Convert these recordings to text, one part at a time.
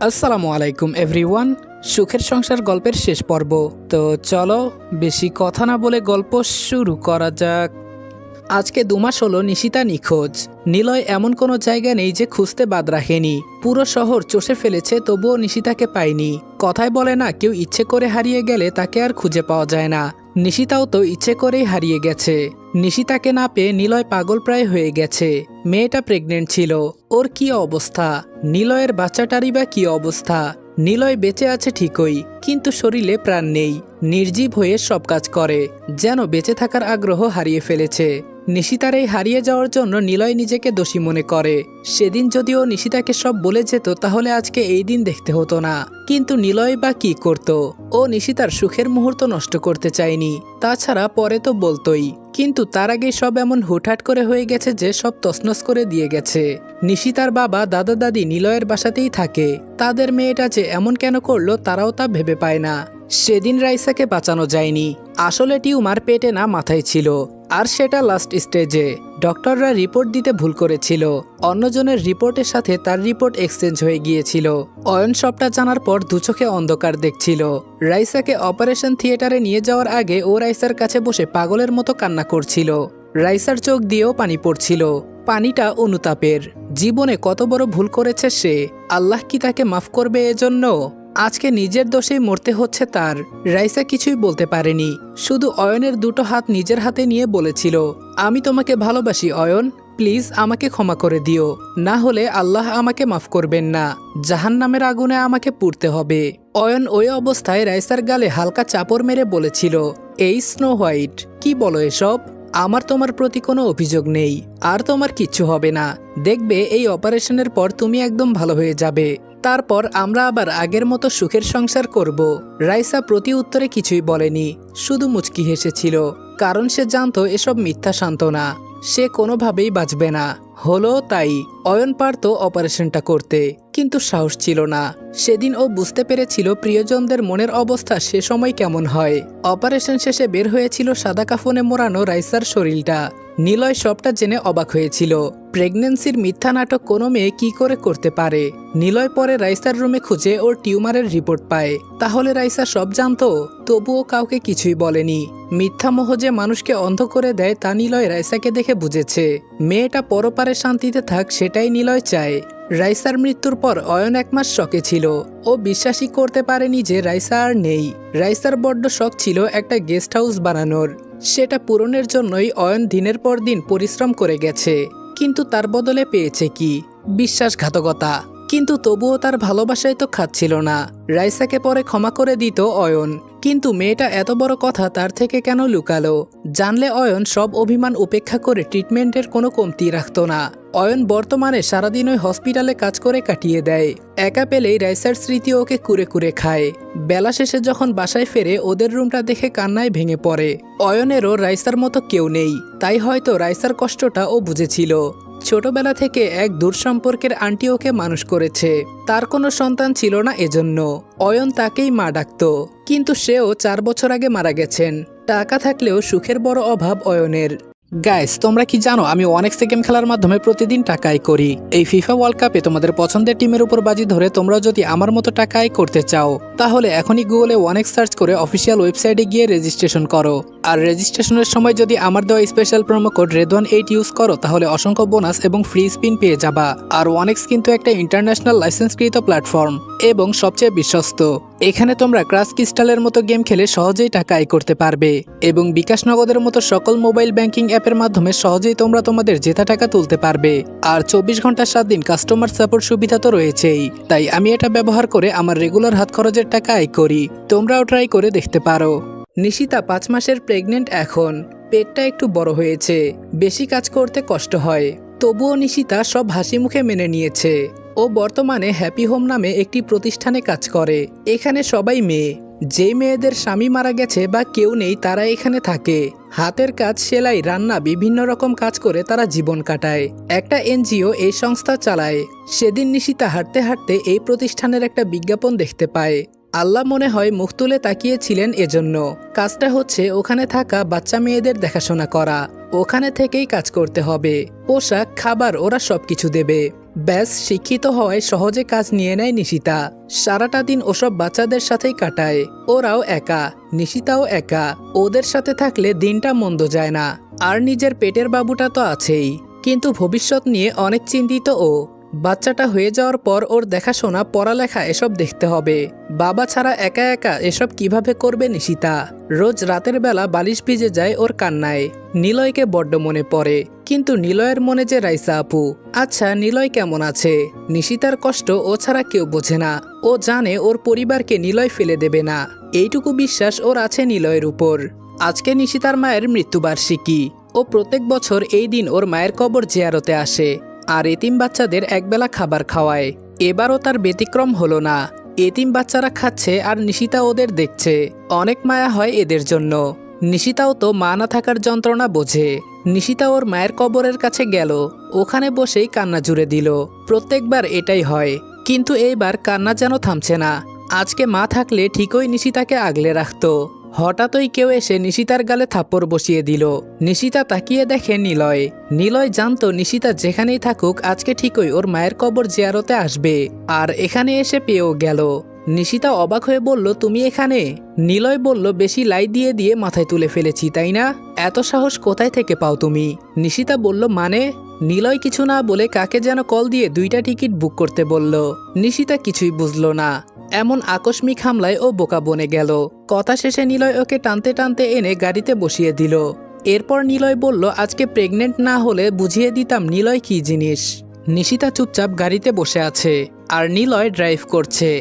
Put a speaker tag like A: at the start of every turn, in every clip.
A: আসসালামু আলাইকুম এভরিওয়ান। সুখের সংসার গল্পের শেষ পর্ব। তো চলো বেশি কথা না বলে গল্প শুরু করা যাক। আজকে 2 মাস হলো নিশিতা নিখোঁজ। নিলয় এমন কোনো জায়গা নেই যে খুঁজতে বাদ রাখেনি। পুরো শহর চষে ফেলেছে, তবুও নিশিতাকে পায়নি। কথায় বলে না, কেউ ইচ্ছে করে হারিয়ে গেলে তাকে আর খুঁজে পাওয়া যায় না। নিশিতাও তো ইচ্ছে করেই হারিয়ে গেছে। নিশিতাকে না পেয়ে নিলয় পাগল প্রায় হয়ে গেছে। মেয়েটা প্রেগনেন্ট ছিল, ওর কি অবস্থা? নিলয়ের বাচ্চাটারই বা কি অবস্থা? নিলয় বেঁচে আছে ঠিকই, কিন্তু শরীরে প্রাণ নেই। নির্জীব হয়ে সব কাজ করে, যেন বেঁচে থাকার আগ্রহ হারিয়ে ফেলেছে। নিশিতার এই হারিয়ে যাওয়ার জন্য নিলয় নিজেকে দোষী মনে করে। সেদিন যদিও নিশিতাকে সব বলে যেত, তাহলে আজকে এই দিন দেখতে হতো না। কিন্তু নিলয় বা কি করত? ও নিশিতার সুখের মুহূর্ত নষ্ট করতে চায়নি। তাছাড়া পরে তো বলতোই, কিন্তু তার আগে সব এমন হুটহাট করে হয়ে গেছে যে সব তছনছ করে দিয়ে গেছে। নিশিতার বাবা দাদা দাদি নিলয়ের বাসাতেই থাকে। তাদের মেয়েটা যে এমন কেন করলো তারাও তা ভেবে পায় না। সেদিন রাইসাকে বাঁচানো যায়নি। আসলে টিউমার পেটে না মাথায় ছিল, আর সেটা লাস্ট স্টেজে। ডক্টররা রিপোর্ট দিতে ভুল করেছিল। অন্যজনের রিপোর্টের সাথে তার রিপোর্ট এক্সচেঞ্জ হয়ে গিয়েছিল। অয়ন সবটা জানার পর দুচোখে অন্ধকার দেখছিল। রাইসাকে অপারেশন থিয়েটারে নিয়ে যাওয়ার আগে ও রাইসার কাছে বসে পাগলের মতো কান্না করছিল। রাইসার চোখ দিয়েও পানি পড়ছিল। পানিটা অনুতাপের। জীবনে কত বড় ভুল করেছে সে। আল্লাহ কি তাকে মাফ করবে এজন্য? আজকে নিজের দোষেই মরতে হচ্ছে তার। রাইসা কিছুই বলতে পারেনি, শুধু অয়নের দুটো হাত নিজের হাতে নিয়ে বলেছিল, আমি তোমাকে ভালোবাসি অয়ন, প্লিজ আমাকে ক্ষমা করে দিও, না হলে আল্লাহ আমাকে মাফ করবেন না, জাহান্নামের আগুনে আমাকে পুড়তে হবে। অয়ন ওই অবস্থায় রাইসার গালে হালকা চাপড় মেরে বলেছিল, এই স্নো হোয়াইট, কি বলো এসব? আমার তোমার প্রতি কোনো অভিযোগ নেই, আর তোমার কিচ্ছু হবে না। দেখবে এই অপারেশনের পর তুমি একদম ভালো হয়ে যাবে। তারপর আমরা আবার আগের মতো সুখের সংসার করব। রাইসা প্রতি উত্তরে কিছুই বলেনি, শুধু মুচকি হেসেছিল। কারণ সে জানতো এসব মিথ্যা সান্ত্বনা, সে কোনোভাবেই বাঁচবে না। হলো তাই। অয়ন পারত অপারেশনটা করতে, কিন্তু সাহস ছিল না। সেদিন ও বুঝতে পেরেছিল প্রিয়জনদের মনের অবস্থা সে সময় কেমন হয়। অপারেশন শেষে বের হয়েছিল সাদা কাফনে মোড়ানো রাইসার শরীরটা। নিলয় সবটা জেনে অবাক হয়েছিল। প্রেগন্যান্সির মিথ্যা নাটক কোনো মেয়ে কি করে করতে পারে? নিলয় পরে রাইসার রুমে খুঁজে ওর টিউমারের রিপোর্ট পায়। তাহলে রাইসা সব জানতো, তবুও কাউকে কিছুই বলেনি। মিথ্যা মোহ যে মানুষকে অন্ধ করে দেয় তা নিলয় রাইসাকে দেখে বুঝেছে। মেয়েটা পরপারে শান্তিতে থাক, সেটাই নিলয় চায়। রাইসার মৃত্যুর পর অয়ন 1 মাস শকে ছিল। ও বিশ্বাসই করতে পারেনি যে রাইসা আর নেই। রাইসার বড্ড শখ ছিল একটা গেস্ট হাউস বানানোর। সেটা পূরণের জন্যই অয়ন দিনের পর দিন পরিশ্রম করে গেছে। কিন্তু তার বদলে পেয়েছে কি? বিশ্বাসঘাতকতা। কিন্তু তবুও তার ভালোবাসায় তো খাচ্ছিল না। রাইসাকে পরে ক্ষমা করে দিত অয়ন, কিন্তু মেয়েটা এত বড় কথা তার থেকে কেন লুকালো? জানলে অয়ন সব অভিমান উপেক্ষা করে ট্রিটমেন্টের কোনো কমতি রাখত না। অয়ন বর্তমানে সারাদিন ওই হসপিটালে কাজ করে কাটিয়ে দেয়। একা পেলেই রাইসার স্মৃতি ওকে কুরে কুরে খায়। বেলা শেষে যখন বাসায় ফেরে ওদের রুমটা দেখে কান্নায় ভেঙে পড়ে। অয়নেরও রাইসার মতো কেউ নেই, তাই হয়তো রাইসার কষ্টটা ও বুঝেছিল। ছোটবেলা থেকে এক দূর সম্পর্কের আন্টি ওকে মানুষ করেছে। তার কোনো সন্তান ছিল না, এজন্য অয়ন তাকেই মা ডাকত। কিন্তু সেও 4 বছর আগে মারা গেছেন। টাকা থাকলেও সুখের বড় অভাব অয়নের। গাইস, তোমরা কি জানো আমি অনেক্সে গেম খেলার মাধ্যমে প্রতিদিন টাকা আয় করি। এই ফিফা ওয়ার্ল্ড কাপে তোমাদের পছন্দের টিমের উপর বাজি ধরে তোমরাও যদি আমার মতো টাকা আয় করতে চাও, তাহলে এখনই গুগলে অনেক্স সার্চ করে অফিসিয়াল ওয়েবসাইটে গিয়ে রেজিস্ট্রেশন করো। আর রেজিস্ট্রেশনের সময় যদি আমার দেওয়া special promo code REDWAN8 use করো, তাহলে অসংখ্য বোনাস এবং ফ্রি স্পিন পেয়ে যাবা। আর অনেক্স কিন্তু একটা ইন্টারন্যাশনাল লাইসেন্সকৃত প্ল্যাটফর্ম এবং সবচেয়ে বিশ্বস্ত। এখানে তোমরা ক্রাশ ক্রিস্টালের মতো গেম খেলে সহজেই টাকা আয় করতে পারবে, এবং বিকাশ নগদের মতো সকল মোবাইল ব্যাংকিং অ্যাপের মাধ্যমে সহজেই তোমরা তোমাদের জেতা টাকা তুলতে পারবে। আর 24 ঘন্টা 7 দিন কাস্টমার সাপোর্ট সুবিধা তো রয়েছেই। তাই আমি এটা ব্যবহার করে আমার রেগুলার হাত খরচের টাকা আয় করি। তোমরাও ট্রাই করে দেখতে পারো। নিশিতা 5 মাসের প্রেগনেন্ট এখন। পেটটা একটু বড় হয়েছে, বেশি কাজ করতে কষ্ট হয়। তবুও নিশিতা সব হাসি মুখে মেনে নিয়েছে। ও বর্তমানে হ্যাপি হোম নামে একটি প্রতিষ্ঠানে কাজ করে। এখানে সবাই মেয়ে। যে মেয়েদের স্বামী মারা গেছে বা কেউ নেই তারা এখানে থাকে। হাতের কাজ, সেলাই, রান্না, বিভিন্ন রকম কাজ করে তারা জীবন কাটায়। একটা এনজিও এই সংস্থা চালায়। সেদিন নিশিতা হাঁটতে হাঁটতে এই প্রতিষ্ঠানের একটা বিজ্ঞাপন দেখতে পায়। আল্লাহ মনে হয় মুখ তুলে তাকিয়েছিলেন এজন্য। কাজটা হচ্ছে ওখানে থাকা বাচ্চা মেয়েদের দেখাশোনা করা। ওখানে থেকেই কাজ করতে হবে। পোশাক, খাবার ওরা সবকিছু দেবে। ব্যাস শিক্ষিত হওয়ায় সহজে কাজ নিয়ে নেয় নিশিতা। সারাটা দিন ওসব বাচ্চাদের সাথেই কাটায়। ওরাও একা, নিশিতাও একা। ওদের সাথে থাকলে দিনটা মন্দ যায় না। আর নিজের পেটের বাবুটা তো আছেই, কিন্তু ভবিষ্যৎ নিয়ে অনেক চিন্তিত ও। বাচ্চাটা হয়ে যাওয়ার পর ওর দেখাশোনা, পড়ালেখা এসব দেখতে হবে। বাবা ছাড়া একা একা এসব কিভাবে করবে নিশিতা? রোজ রাতের বেলা বালিশ ভিজে যায় ওর কান্নায়। নিলয়কে বড্ড মনে পড়ে, কিন্তু নিলয়ের মনে যে রাইসা আপু। আচ্ছা, নিলয় কেমন আছে? নিশিতার কষ্ট ও ছাড়া কেউ বোঝে না। ও জানে ওর পরিবারকে নিলয় ফেলে দেবে না, এইটুকু বিশ্বাস ওর আছে নিলয়ের উপর। আজকে নিশিতার মায়ের মৃত্যুবার্ষিকী। ও প্রত্যেক বছর এই দিন ওর মায়ের কবর জিয়ারতে আসে আর এতিম বাচ্চাদের একবেলা খাবার খাওয়ায়। এবারও তার ব্যতিক্রম হলো না। এতিম বাচ্চারা খাচ্ছে আর নিশিতা ওদের দেখছে। অনেক মায়া হয় এদের জন্য। নিশিতাও তো মা না থাকার যন্ত্রণা বোঝে। নিশিতা ওর মায়ের কবরের কাছে গেল, ওখানে বসেই কান্না জুড়ে দিল। প্রত্যেকবার এটাই হয়, কিন্তু এইবার কান্না যেন থামছে না। আজকে মা থাকলে ঠিকই নিশিতাকে আগলে রাখত। হঠাৎই কেউ এসে নিশিতার গালে থাপ্পড় বসিয়ে দিল। নিশিতা তাকিয়ে দেখে নিলয়। নিলয় জানতো নিশিতা যেখানেই থাকুক আজকে ঠিকই ওর মায়ের কবর জিয়ারতে আসবে, আর এখানে এসে পেয়েও গেল। নিশিতা অবাক হয়ে বলল, তুমি এখানে? নিলয় বলল, বেশি লাই দিয়ে দিয়ে মাথায় তুলে ফেলেছি তাই না? এত সাহস কোথায় থেকে পাও তুমি? নিশিতা বলল, মানে? নিলয় কিছু না বলে কাকে যেন কল দিয়ে 2টা টিকিট বুক করতে বলল। নিশিতা কিছুই বুঝল না। এমন আকস্মিক হামলায় ও বোকা বনে গেল। কথা শেষে নিলয় ওকে টানতে টানতে এনে গাড়িতে বসিয়ে দিল। এরপর নিলয় বলল, আজকে প্রেগনেন্ট না হলে বুঝিয়ে দিতাম নিলয় কি জিনিস। নিশিতা চুপচাপ গাড়িতে বসে আছে আর নিলয় ড্রাইভ করছে।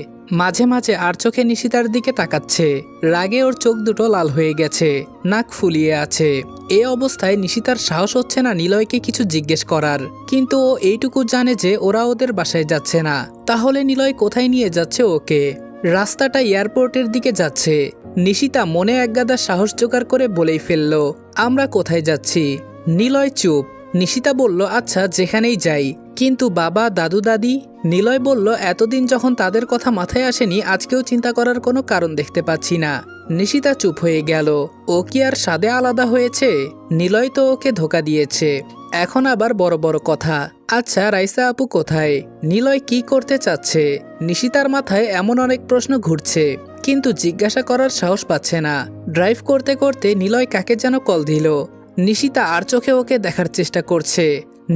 A: মাঝে মাঝে আর চোখে নিশিতার দিকে তাকাচ্ছে। রাগে ওর চোখ দুটো লাল হয়ে গেছে, নাক ফুলিয়ে আছে। এ অবস্থায় নিশিতার সাহস হচ্ছে না নিলয়কে কিছু জিজ্ঞেস করার, কিন্তু ও এইটুকু জানে যে ওরা ওদের বাসায় যাচ্ছে না। তাহলে নিলয় কোথায় নিয়ে যাচ্ছে ওকে? রাস্তাটা এয়ারপোর্টের দিকে যাচ্ছে। নিশিতা মনে একগাদা সাহস জোগাড় করে বলেই ফেলল, আমরা কোথায় যাচ্ছি? নিলয় চুপ। নিশিতা বলল, আচ্ছা যেখানেই যাই, কিন্তু বাবা দাদু দাদি? নিলয় বলল, এতদিন যখন তাদের কথা মাথায় আসেনি, আজকেও চিন্তা করার কোনো কারণ দেখতে পাচ্ছি না। নিশিতা চুপ হয়ে গেল। ও কি আর স্বাদে আলাদা হয়েছে? নিলয় তো ওকে ধোকা দিয়েছে। এখন আবার বড় বড় কথা। আচ্ছা রাইসা আপু কোথায়? নিলয় কি করতে চাচ্ছে? নিশিতার মাথায় এমন অনেক প্রশ্ন ঘুরছে, কিন্তু জিজ্ঞাসা করার সাহস পাচ্ছে না। ড্রাইভ করতে করতে নিলয় কাকে যেন কল দিল। নিশিতা আর চোখে ওকে দেখার চেষ্টা করছে।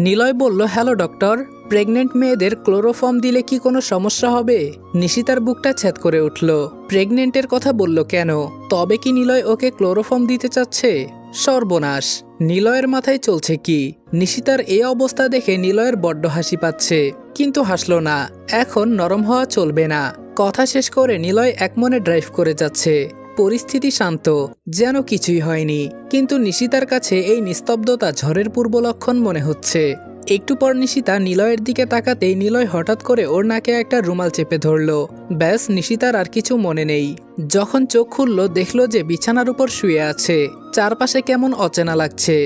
A: নিলয় বলল, হ্যালো ডক্টর, প্রেগনেন্ট মেয়েদের ক্লোরোফর্ম দিলে কি কোনো সমস্যা হবে? নিশিতার বুকটা ছেদ করে উঠল। প্রেগনেন্টের কথা বলল কেন? তবে কি নিলয় ওকে ক্লোরোফর্ম দিতে চাচ্ছে? সর্বনাশ, নিলয়ের মাথায় চলছে কি? নিশিতার এই অবস্থা দেখে নিলয়ের বড্ড হাসি পাচ্ছে, কিন্তু হাসলো না। এখন নরম হওয়া চলবে না। কথা শেষ করে নিলয় একমনে ড্রাইভ করে যাচ্ছে। পরিস্থিতি শান্ত, যেন কিছুই হয়নি, কিন্তু নিশিতার কাছে এই নিস্তব্ধতা ঝড়ের পূর্ব লক্ষণ মনে হচ্ছে। একটু পর নিশিতা নিলয়ের দিকে তাকাতেই নিলয় হঠাৎ করে ওর নাকে একটা রুমাল চেপে ধরল। ব্যাস, নিশিতার আর কিছু মনে নেই। যখন চোখ খুলল দেখল যে বিছানার উপর শুয়ে আছে। চারপাশে কেমন অচেনা লাগছে।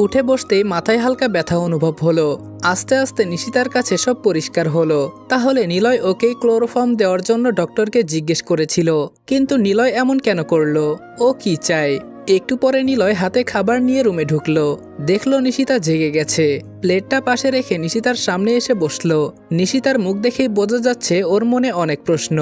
A: উঠে বসতেই মাথায় হালকা ব্যথা অনুভব হলো। আস্তে আস্তে নিশিতার কাছে সব পরিষ্কার হলো। তাহলে নিলয় ওকেই ক্লোরোফর্ম দেওয়ার জন্য ডক্টরকে জিজ্ঞেস করেছিল, কিন্তু নিলয় এমন কেন করলো? ও কি চায়? একটু পরে নিলয় হাতে খাবার নিয়ে রুমে ঢুকলো। দেখলো নিশিতা জেগে গেছে। প্লেটটা পাশে রেখে নিশিতার সামনে এসে বসলো। নিশিতার মুখ দেখেই বোঝা যাচ্ছে ওর মনে অনেক প্রশ্ন।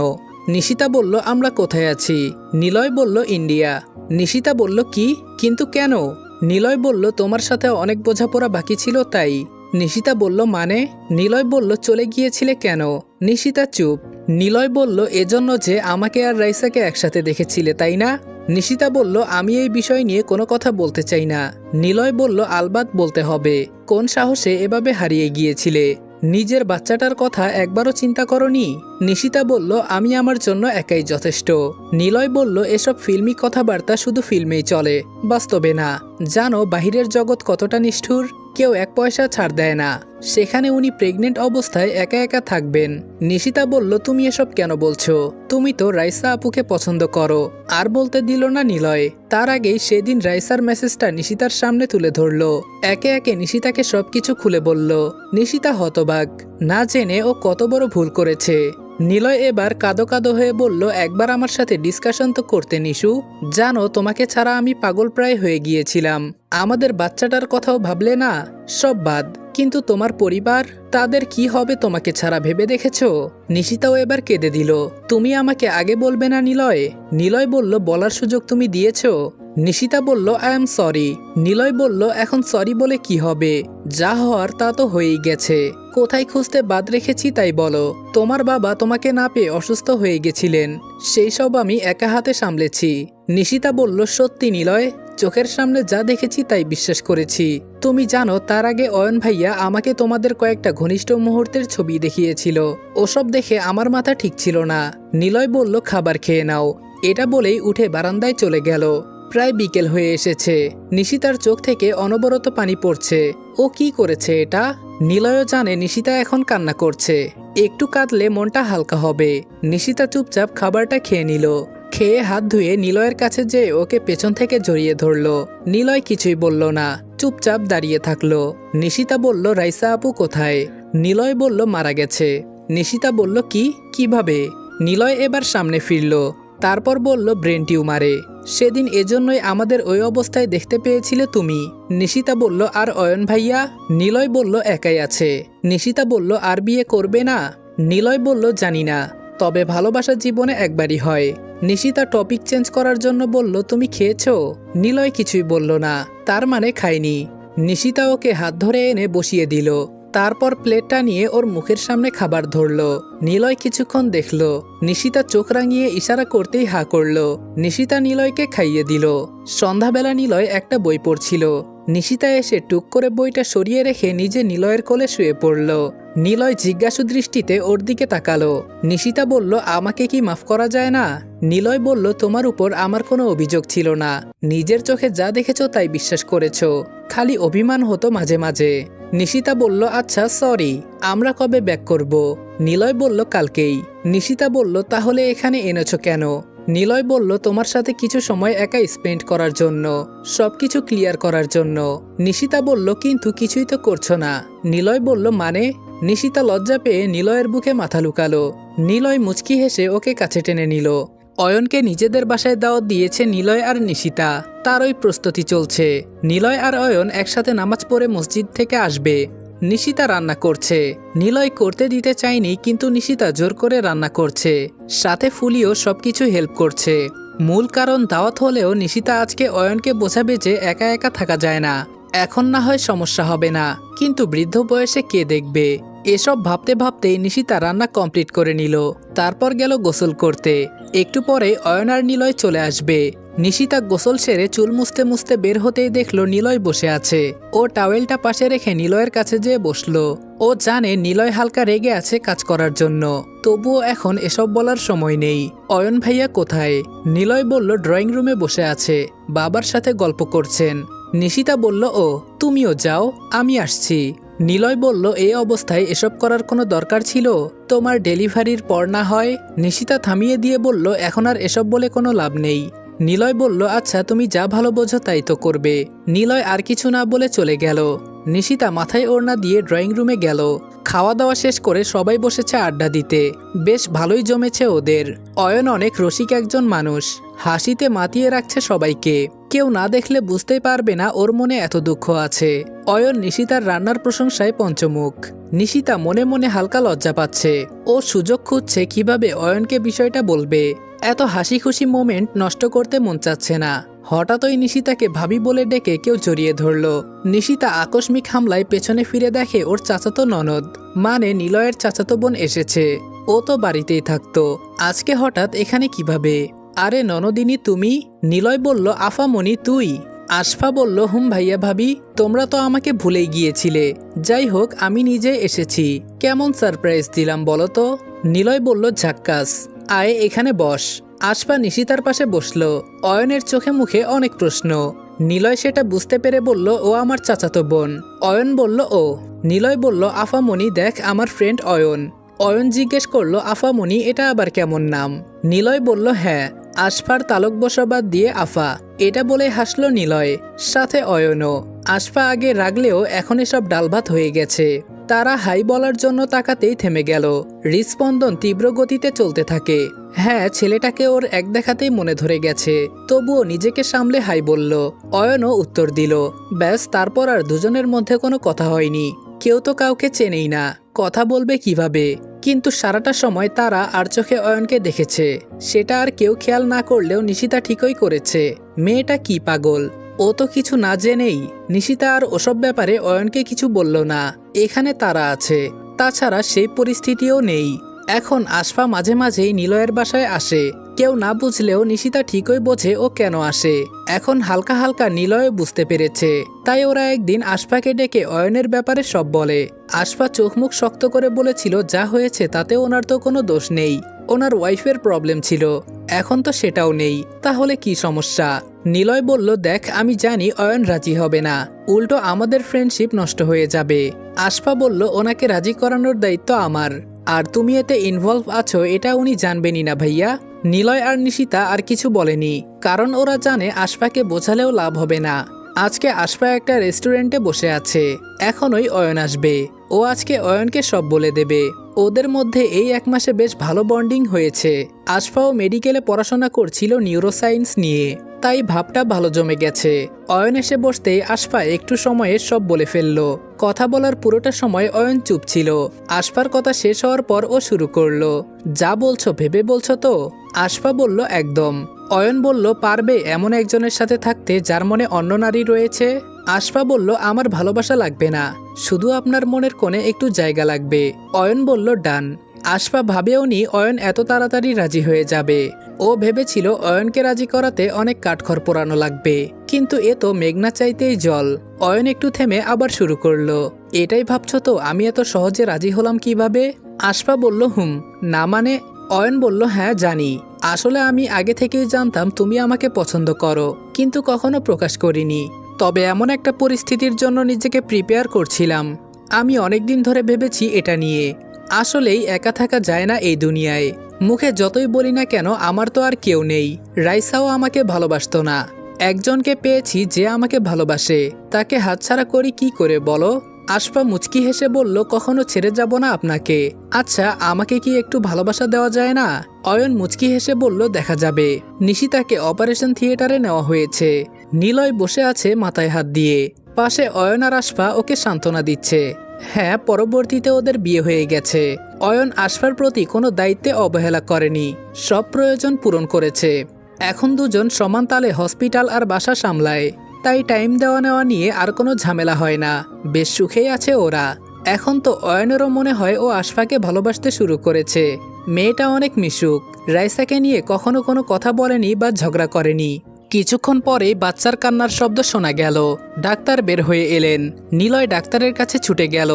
A: নিশিতা বলল, আমরা কোথায় আছি? নিলয় বলল, ইন্ডিয়া। নিশিতা বলল, কি? কিন্তু কেন? নিলয় বলল, তোমার সাথে অনেক বোঝাপড়া বাকি ছিল তাই। নিশিতা বলল, মানে? নিলয় বলল, চলে গিয়েছিলে কেন? নিশিতা চুপ। নিলয় বলল, এজন্য যে আমাকে আর রাইসাকে একসাথে দেখেছিলে তাই না? নিশিতা বলল, আমি এই বিষয় নিয়ে কোনো কথা বলতে চাই না। নিলয় বলল, আলবাত বলতে হবে। কোন সাহসে এভাবে হারিয়ে গিয়েছিলে? নিজের বাচ্চাটার কথা একবারও চিন্তা করনি? নিশিতা বলল, আমি আমার জন্য একাই যথেষ্ট। নিলয় বলল, এসব ফিল্মি কথাবার্তা শুধু ফিল্মেই চলে, বাস্তবে না। জানো বাহিরের জগৎ কতটা নিষ্ঠুর? কেউ 1 পয়সা ছাড় দেয় না। সেখানে উনি প্রেগনেন্ট অবস্থায় একা একা থাকবেন। নিশিতা বলল, তুমি এসব কেন বলছো? তুমি তো রাইসা আপুকে পছন্দ করো। আর বলতে দিল না নিলয়। তার আগেই সেদিন রাইসার মেসেজটা নিশিতার সামনে তুলে ধরলো। একে একে নিশিতাকে সবকিছু খুলে বলল। নিশিতা হতবাক, না জেনে ও কত বড় ভুল করেছে। নিলয় এবার কাঁদো কাঁদো হয়ে বলল, একবার আমার সাথে ডিসকাশন তো করতে নিশু। জানো তোমাকে ছাড়া আমি পাগল প্রায় হয়ে গিয়েছিলাম। আমাদের বাচ্চাটার কথাও ভাবলে না? সব বাদ, কিন্তু তোমার পরিবার, তাদের কি হবে তোমাকে ছাড়া ভেবে দেখেছো? নিশিতাও এবার কেঁদে দিল। তুমি আমাকে আগে বলবে না নিলয়? নিলয় বলল, বলার সুযোগ তুমি দিয়েছো। নিশিতা বলল, আই এম সরি। নিলয় বলল, এখন সরি বলে কি হবে? যা হওয়ার তা তো হয়েই গেছে। কোথায় খুঁজতে বাদ রেখেছি তাই বলো। তোমার বাবা তোমাকে না পেয়ে অসুস্থ হয়ে গেছিলেন, সেই সব আমি একা হাতে সামলেছি। নিশিতা বলল, সত্যি নিলয়, চোখের সামনে যা দেখেছি তাই বিশ্বাস করেছি। তুমি জানো তার আগে অয়ন ভাইয়া আমাকে তোমাদের কয়েকটা ঘনিষ্ঠ মুহূর্তের ছবি দেখিয়েছিল। ওসব দেখে আমার মাথা ঠিক ছিল না। নিলয় বলল, খাবার খেয়ে নাও। এটা বলেই উঠে বারান্দায় চলে গেল। প্রায় বিকেল হয়ে এসেছে। নিশিতার চোখ থেকে অনবরত পানি পড়ছে। ও কি করেছে এটা? নিলয়ও জানে নিশিতা এখন কান্না করছে। একটু কাঁদলে মনটা হালকা হবে। নিশিতা চুপচাপ খাবারটা খেয়ে নিল। খেয়ে হাত ধুয়ে নিলয়ের কাছে যেয়ে ওকে পেছন থেকে জড়িয়ে ধরল। নিলয় কিছুই বলল না, চুপচাপ দাঁড়িয়ে থাকলো। নিশিতা বলল, রাইসা আপু কোথায়? নিলয় বলল, মারা গেছে। নিশিতা বলল, কিভাবে? নিলয় এবার সামনে ফিরল। তারপর বলল, ব্রেন টিউমারে। সেদিন এজন্যই আমাদের ওই অবস্থায় দেখতে পেয়েছিলে তুমি। নিশিতা বলল, আর অয়ন ভাইয়া? নিলয় বলল, একাই আছে। নিশিতা বলল, আর বিয়ে করবে না? নিলয় বলল, জানি না, তবে ভালোবাসা জীবনে একবারই হয়। নিশিতা টপিক চেঞ্জ করার জন্য বলল, তুমি খেয়েছো? নিলয় কিছুই বলল না, তার মানে খায়নি। নিশিতা ওকে হাত ধরে এনে বসিয়ে দিল। তারপর প্লেটটা নিয়ে ওর মুখের সামনে খাবার ধরল। নিলয় কিছুক্ষণ দেখল। নিশিতা চোখ রাঙিয়ে ইশারা করতেই হা করল। নিশিতা নিলয়কে খাইয়ে দিল। সন্ধ্যাবেলা নিলয় একটা বই পড়ছিল। নিশিতা এসে টুক করে বইটা সরিয়ে রেখে নিজে নিলয়ের কোলে শুয়ে পড়ল। নিলয় জিজ্ঞাসু দৃষ্টিতে ওর দিকে তাকালো। নিশিতা বলল, আমাকে কি মাফ করা যায় না? নিলয় বলল, তোমার উপর আমার কোনো অভিযোগ ছিল না। নিজের চোখে যা দেখেছো তাই বিশ্বাস করেছো। খালি অভিমান হতো মাঝে মাঝে। নিশিতা বলল, আচ্ছা সরি, আমরা কবে ব্যাক করব? নিলয় বলল, কালকেই। নিশিতা বলল, তাহলে এখানে এনেছো কেন? নিলয় বলল, তোমার সাথে কিছু সময় একা স্পেন্ড করার জন্য, সবকিছু ক্লিয়ার করার জন্য। নিশিতা বলল, কিন্তু কিছুই তো করছো না। নিলয় বলল, মানে? নিশিতা লজ্জা পেয়ে নিলয়ের বুকে মাথা লুকালো। নিলয় মুচকি হেসে ওকে কাছে টেনে নিল। অয়নকে নিজেদের বাসায় দাওয়াত দিয়েছে নিলয় আর নিশিতা। তার ওই প্রস্তুতি চলছে। নিলয় আর অয়ন একসাথে নামাজ পড়ে মসজিদ থেকে আসবে। নিশিতা রান্না করছে। নিলয় করতে দিতে চায়নি, কিন্তু নিশিতা জোর করে রান্না করছে। সাথে ফুলিও সবকিছু হেল্প করছে। মূল কারণ দাওয়াত হলেও নিশিতা আজকে অয়নকে বোঝাবে যে একা একা থাকা যায় না। এখন না হয় সমস্যা হবে না, কিন্তু বৃদ্ধ বয়সে কে দেখবে? এসব ভাবতে ভাবতেই নিশিতা রান্না কমপ্লিট করে নিল। তারপর গেল গোসল করতে। একটু পরে অয়ন আর নিলয় চলে আসবে। নিশিতা গোসল সেরে চুল মুছতে মুছতে বের হতেই দেখলো নিলয় বসে আছে। ও টাওয়েলটা পাশে রেখে নিলয়ের কাছে যেয়ে বসলো। ও জানে নিলয় হালকা রেগে আছে কাজ করার জন্য, তবুও এখন এসব বলার সময় নেই। অয়ন ভাইয়া কোথায়? নিলয় বলল, ড্রয়িং রুমে বসে আছে, বাবার সাথে গল্প করছেন। নিশিতা বলল, ও তুমিও যাও, আমি আসছি। নিলয় বলল, এই অবস্থায় এসব করার কোনো দরকার ছিল? তোমার ডেলিভারির পর না হয়? নিশিতা থামিয়ে দিয়ে বলল, এখন আর এসব বলে কোনো লাভ নেই। নিলয় বলল, আচ্ছা তুমি যা ভালো বোঝো তাই তো করবে। নিলয় আর কিছু না বলে চলে গেল। নিশিতা মাথায় ওড়না দিয়ে ড্রয়িং রুমে গেল। খাওয়া দাওয়া শেষ করে সবাই বসেছে আড্ডা দিতে। বেশ ভালোই জমেছে ওদের। অয়ন অনেক রসিক একজন মানুষ, হাসিতে মাতিয়ে রাখছে সবাইকে। কেউ না দেখলে বুঝতেই পারবে না ওর মনে এত দুঃখ আছে। অয়ন নিশিতার রান্নার প্রশংসায় পঞ্চমুখ। নিশিতা মনে মনে হালকা লজ্জা পাচ্ছে। ও সুযোগ খুঁজছে কিভাবে অয়নকে বিষয়টা বলবে। এত হাসি খুশি মোমেন্ট নষ্ট করতে মন চাচ্ছে না। হঠাৎই নিশিতাকে ভাবি বলে ডেকে কেউ জড়িয়ে ধরল। নিশিতা আকস্মিক হামলায় পেছনে ফিরে দেখে ওর চাচাতো ননদ, মানে নিলয়ের চাচাতো বোন এসেছে। ও তো বাড়িতেই থাকতো, আজকে হঠাৎ এখানে কিভাবে? আরে ননদিনী তুমি? নিলয় বলল, আফামণি তুই? আশফা বলল, হুম ভাইয়া ভাবি, তোমরা তো আমাকে ভুলেই গিয়েছিলে। যাই হোক আমি নিজে এসেছি। কেমন সারপ্রাইজ দিলাম বলো তো? নিলয় বলল, ঝাক্কাস, আয় এখানে বস। আশফা নিশিতার পাশে বসলো। অয়নের চোখে মুখে অনেক প্রশ্ন। নিলয় সেটা বুঝতে পেরে বলল, ও আমার চাচাতো বোন। অয়ন বলল, ও। নিলয় বলল, আফামণি দেখ আমার ফ্রেন্ড অয়ন। অয়ন জিজ্ঞেস করলো, আফামণি এটা আবার কেমন নাম? নিলয় বলল, হ্যাঁ, আশফার তালক বসাবাদ দিয়ে আফা। এটা বলে হাসলো নিলয়, সাথে অয়নও। আশফা আগে রাগলেও এখন এসব ডালভাত হয়ে গেছে। তারা হাই বলার জন্য তাকাতেই থেমে গেল। হৃদস্পন্দন তীব্র গতিতে চলতে থাকে। হ্যাঁ, ছেলেটাকে ওর এক দেখাতেই মনে ধরে গেছে, তবুও নিজেকে সামলে হাই বলল। অয়নও উত্তর দিল। ব্যাস, তারপর আর দুজনের মধ্যে কোনো কথা হয়নি। কেউ তো কাউকে চেনেই না, কথা বলবে কিভাবে? কিন্তু সারাটা সময় তারা আর চোখে অয়নকে দেখেছে। সেটা আর কেউ খেয়াল না করলেও নিশিতা ঠিকই করেছে। মেয়েটা কি পাগল, ও তো কিছু না জেনেই। নিশিতা আর ওসব ব্যাপারে অয়নকে কিছু বলল না। এখানে তারা আছে, তাছাড়া সেই পরিস্থিতিও নেই। এখন আশফা মাঝে মাঝেই নিলয়ের বাসায় আসে। কেউ না বুঝলেও নিশিতা ঠিকই বোঝে ও কেন আসে। এখন হালকা হালকা নিলয় বুঝতে পেরেছে। তাই ওরা একদিন আশফাকে ডেকে অয়নের ব্যাপারে সব বলে। আশফা চোখ মুখ শক্ত করে বলেছিল যা হয়েছে তাতে ওনার তো কোনো দোষ নেই, ওনার ওয়াইফের প্রবলেম ছিল। এখন তো সেটাও নেই, তাহলে কি সমস্যা? নিলয় বলল, দেখ আমি জানি অয়ন রাজি হবে না, উল্টো আমাদের ফ্রেন্ডশিপ নষ্ট হয়ে যাবে। আশফা বলল, ওনাকে রাজি করানোর দায়িত্ব আমার, আর তুমি এতে ইনভলভ আছো এটা উনি জানবেনই না ভাইয়া। নিলয় আর নিশিতা আর কিছু বলেনি, কারণ ওরা জানে আশফাকে বোঝালেও লাভ হবে না। আজকে আশফা একটা রেস্টুরেন্টে বসে আছে, এখনই অয়ন আসবে। ও আজকে অয়নকে সব বলে দেবে। ওদের মধ্যে এই 1 মাসে বেশ ভালো বন্ডিং হয়েছে। আশফাও মেডিকেলে পড়াশোনা করছিল নিউরোসায়েন্স নিয়ে, তাই ভাবটা ভালো জমে গেছে। অয়ন এসে বসতেই আশফা একটু সময়ে সব বলে ফেলল। কথা বলার পুরোটা সময় অয়ন চুপ ছিল। আশফার কথা শেষ হওয়ার পর ও শুরু করলো, যা বলছো ভেবে বলছো তো? আশফা বলল, একদম। অয়ন বলল, পারবে এমন একজনের সাথে থাকতে যার মনে অন্য নারী রয়েছে? আশফা বলল, আমার ভালোবাসা লাগবে না, শুধু আপনার মনের কোণে একটু জায়গা লাগবে। অয়ন বলল, ডান। আশফা ভাবেও নি অয়ন এত তাড়াতাড়ি রাজি হয়ে যাবে। ও ভেবেছিল অয়নকে রাজি করাতে অনেক কাঠখড় পোড়ানো লাগবে, কিন্তু এ তো মেঘনা চাইতেই জল। অয়ন একটু থেমে আবার শুরু করলো, এটাই ভাবছো তো আমি এত সহজে রাজি হলাম কিভাবে? আশফা বলল, না মানে? অয়ন বলল, হ্যাঁ জানি, আসলে আমি আগে থেকেই জানতাম তুমি আমাকে পছন্দ করো, কিন্তু কখনো প্রকাশ করিনি। তবে এমন একটা পরিস্থিতির জন্য নিজেকে প্রিপেয়ার করছিলাম। আমি অনেকদিন ধরে ভেবেছি এটা নিয়ে। আসলেই একা থাকা যায় না এই দুনিয়ায়। মুখে যতই বলি না কেন আমার তো আর কেউ নেই। রাইসাও আমাকে ভালোবাসতো না। একজনকে পেয়েছি যে আমাকে ভালোবাসে, তাকে হাতছাড়া করি কি করে বলো? আশফা মুচকি হেসে বলল, কখনো ছেড়ে যাব না আপনাকে। আচ্ছা, আমাকে কি একটু ভালোবাসা দেওয়া যায় না? অয়ন মুচকি হেসে বলল, দেখা যাবে। নিশিতাকে অপারেশন থিয়েটারে নেওয়া হয়েছে। নিলয় বসে আছে মাথায় হাত দিয়ে। পাশে অয়ন আর আশফা ওকে সান্ত্বনা দিচ্ছে। হ্যাঁ, পরবর্তীতে ওদের বিয়ে হয়ে গেছে। অয়ন আশফার প্রতি কোনো দায়িত্বে অবহেলা করেনি, সব প্রয়োজন পূরণ করেছে। এখন দুজন সমান তালে হসপিটাল আর বাসা সামলায়, তাই টাইম দেওয়া নেওয়া নিয়ে আর কোনো ঝামেলা হয় না। বেশ সুখেই আছে ওরা। এখন তো অয়নেরও মনে হয় ও আশফাকে ভালোবাসতে শুরু করেছে। মেয়েটা অনেক মিশুক, রাইসাকে নিয়ে কখনো কোনো কথা বলেনি বা ঝগড়া করেনি। কিছুক্ষণ পরেই বাচ্চার কান্নার শব্দ শোনা গেল। ডাক্তার বের হয়ে এলেন। নিলয় ডাক্তারের কাছে ছুটে গেল।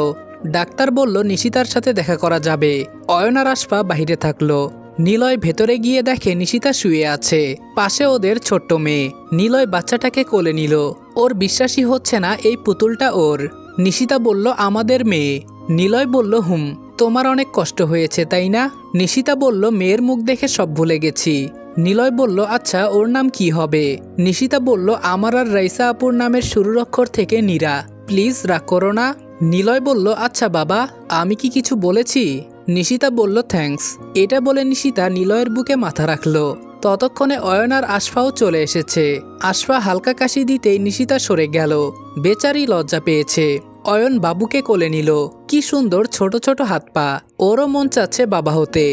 A: ডাক্তার বলল, নিশিতার সাথে দেখা করা যাবে। অয়ন আর আশফা বাহিরে থাকলো। নিলয় ভেতরে গিয়ে দেখে নিশিতা শুয়ে আছে, পাশে ওদের ছোট্ট মেয়ে। নিলয় বাচ্চাটাকে কোলে নিল। ওর বিশ্বাসই হচ্ছে না এই পুতুলটা ওর। নিশিতা বলল, আমাদের মেয়ে। নিলয় বলল, তোমার অনেক কষ্ট হয়েছে তাই না? নিশিতা বলল, মেয়ের মুখ দেখে সব ভুলে গেছি। নিলয় বলল, আচ্ছা ওর নাম কি হবে? নিশিতা বলল, আমার আর রাইসা আপুর নামের শুরুর অক্ষর থেকে নীরা। প্লিজ রাগ করো না। নিলয় বলল, আচ্ছা বাবা, আমি কি কিছু বলেছি? নিশিতা বলল, থ্যাঙ্কস। এটা বলে নিশিতা নিলয়ের বুকে মাথা রাখলো। ততক্ষণে অয়ন আর আশফাও চলে এসেছে। আশফা হালকা কাশি দিতেই নিশিতা সরে গেল। বেচারি লজ্জা পেয়েছে। অয়ন বাবুকে কোলে নিল। কি সুন্দর ছোট ছোট হাত পা। ওরও মন চাচ্ছে বাবা হতে।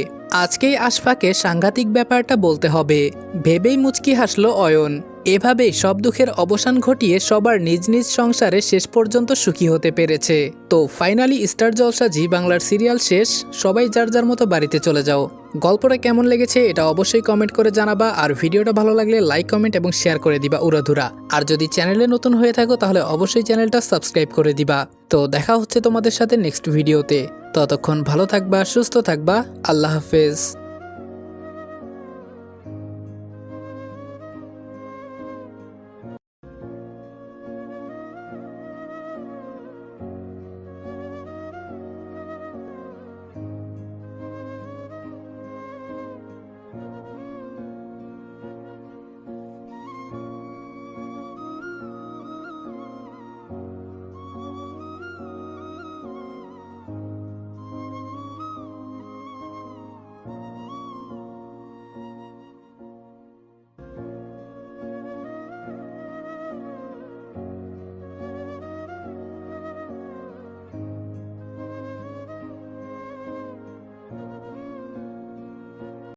A: আজকেই আশফাকে সাংঘাতিক ব্যাপারটা বলতে হবে, ভেবেই মুচকি হাসলো অয়ন। এভাবেই সব দুঃখের অবসান ঘটিয়ে সবার নিজ নিজ সংসারে শেষ পর্যন্ত সুখী হতে পেরেছে। তো ফাইনালি স্টার জলসা জি বাংলার সিরিয়াল শেষ। সবাই যার যার মতো বাড়িতে চলে যাও। গল্পটা কেমন লেগেছে এটা অবশ্যই কমেন্ট করে জানাবা, আর ভিডিওটা ভালো লাগলে লাইক কমেন্ট এবং শেয়ার করে দিবা উড়াধুরা। আর যদি চ্যানেলে নতুন হয়ে থাকো তাহলে অবশ্যই চ্যানেলটা সাবস্ক্রাইব করে দিবা। তো দেখা হচ্ছে তোমাদের সাথে নেক্সট ভিডিওতে। ততক্ষণ ভালো থাকবা, সুস্থ থাকবা। আল্লাহ হাফেজ।